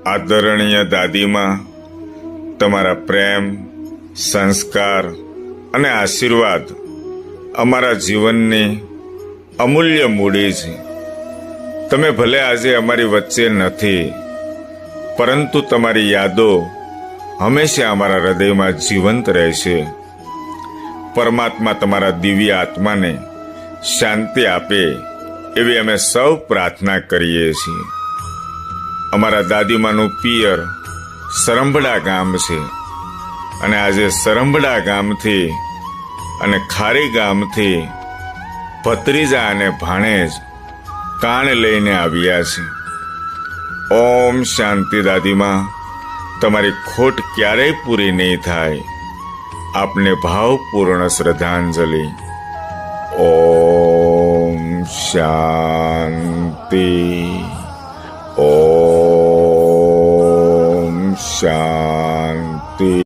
આદરણીય દાદીમાં, તમારા પ્રેમ, સંસ્કાર અને આશીર્વાદ અમારા જીવનની અમૂલ્ય મૂડી છે. તમે ભલે આજે અમારી વચ્ચે નથી, પરંતુ તમારી યાદો હંમેશા અમારા હૃદયમાં જીવંત રહેશે. પરમાત્મા તમારા દિવ્ય આત્માને શાંતિ આપે એવી અમે સૌ પ્રાર્થના કરીએ છીએ. અમારા દાદીમાનું પિયર સરંભડા ગામ છે અને આજે સરંભડા ગામથી અને ખારી ગામથી ભત્રીજા અને ભાણેજ કાણ લઈને આવ્યા છે. ઓમ શાંતિ દાદીમાં, તમારી ખોટ ક્યારેય પૂરી નહીં થાય. આપને ભાવપૂર્ણ શ્રદ્ધાંજલિ. ઓમ શાંતિ. ઓમ શાંતિ.